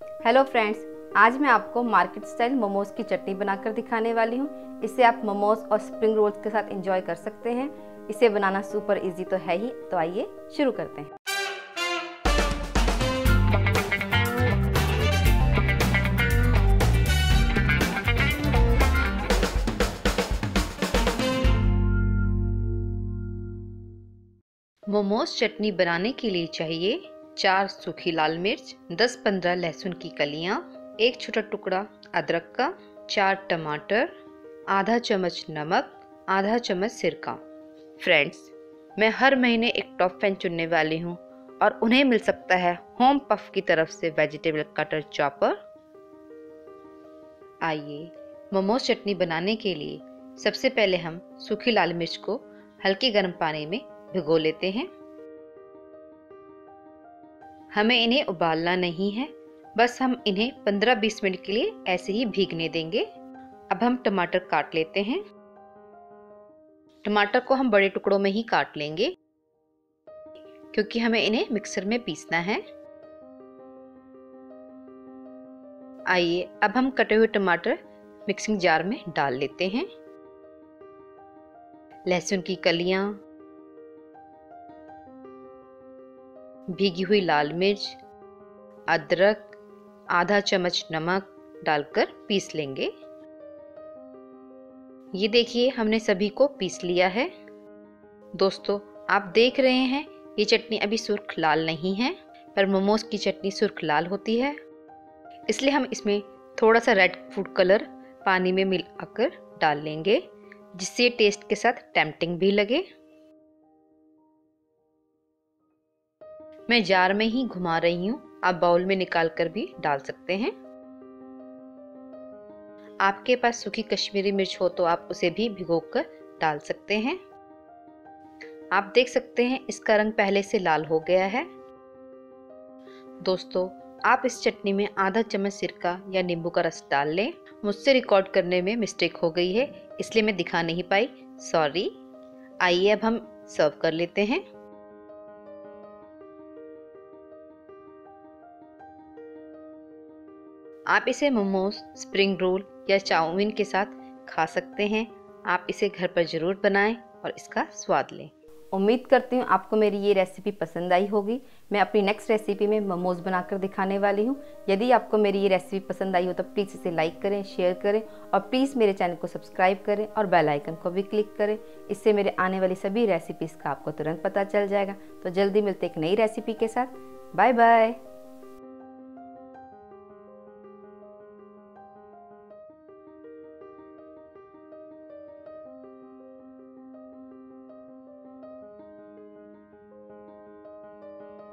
Hello friends, आज मैं आपको मार्केट स्टाइल मोमोज की चटनी बनाकर दिखाने वाली हूँ। इसे आप मोमोज और स्प्रिंग रोल्स के साथ एंजॉय कर सकते हैं। इसे बनाना सुपर इजी तो है ही, तो आइए शुरू करते हैं। मोमोज चटनी बनाने के लिए चाहिए 4 सूखी लाल मिर्च, 10-15 लहसुन की कलियां, 1 छोटा टुकड़ा अदरक का, 4 टमाटर, आधा चम्मच नमक, आधा चम्मच सिरका। फ्रेंड्स, मैं हर महीने एक टॉप फैन चुनने वाली हूँ और उन्हें मिल सकता है होम पफ की तरफ से वेजिटेबल कटर चॉपर। आइए मोमोज चटनी बनाने के लिए सबसे पहले हम सूखी लाल मिर्च को हल्के गर्म पानी में भिगो लेते हैं। हमें इन्हें उबालना नहीं है, बस हम इन्हें 15-20 मिनट के लिए ऐसे ही भीगने देंगे। अब हम टमाटर काट लेते हैं। टमाटर को हम बड़े टुकड़ों में ही काट लेंगे क्योंकि हमें इन्हें मिक्सर में पीसना है। आइए अब हम कटे हुए टमाटर मिक्सिंग जार में डाल लेते हैं। लहसुन की कलियां, भीगी हुई लाल मिर्च, अदरक, आधा चम्मच नमक डालकर पीस लेंगे। ये देखिए हमने सभी को पीस लिया है। दोस्तों, आप देख रहे हैं ये चटनी अभी सुर्ख लाल नहीं है, पर मोमोज की चटनी सुर्ख लाल होती है, इसलिए हम इसमें थोड़ा सा रेड फूड कलर पानी में मिलाकर डाल लेंगे, जिससे टेस्ट के साथ टेम्पटिंग भी लगे। मैं जार में ही घुमा रही हूँ, आप बाउल में निकाल कर भी डाल सकते हैं। आपके पास सूखी कश्मीरी मिर्च हो तो आप उसे भी भिगोकर डाल सकते हैं। आप देख सकते हैं इसका रंग पहले से लाल हो गया है। दोस्तों, आप इस चटनी में आधा चम्मच सिरका या नींबू का रस डाल लें। मुझसे रिकॉर्ड करने में मिस्टेक हो गई है, इसलिए मैं दिखा नहीं पाई, सॉरी। आइए अब हम सर्व कर लेते हैं। आप इसे मोमोज, स्प्रिंग रोल या चाउमीन के साथ खा सकते हैं। आप इसे घर पर ज़रूर बनाएं और इसका स्वाद लें। उम्मीद करती हूँ आपको मेरी ये रेसिपी पसंद आई होगी। मैं अपनी नेक्स्ट रेसिपी में मोमोज बनाकर दिखाने वाली हूँ। यदि आपको मेरी ये रेसिपी पसंद आई हो तो प्लीज़ इसे लाइक करें, शेयर करें और प्लीज़ मेरे चैनल को सब्सक्राइब करें और बेल आइकन को भी क्लिक करें। इससे मेरे आने वाली सभी रेसिपीज़ का आपको तुरंत पता चल जाएगा। तो जल्दी मिलते एक नई रेसिपी के साथ। Bye bye.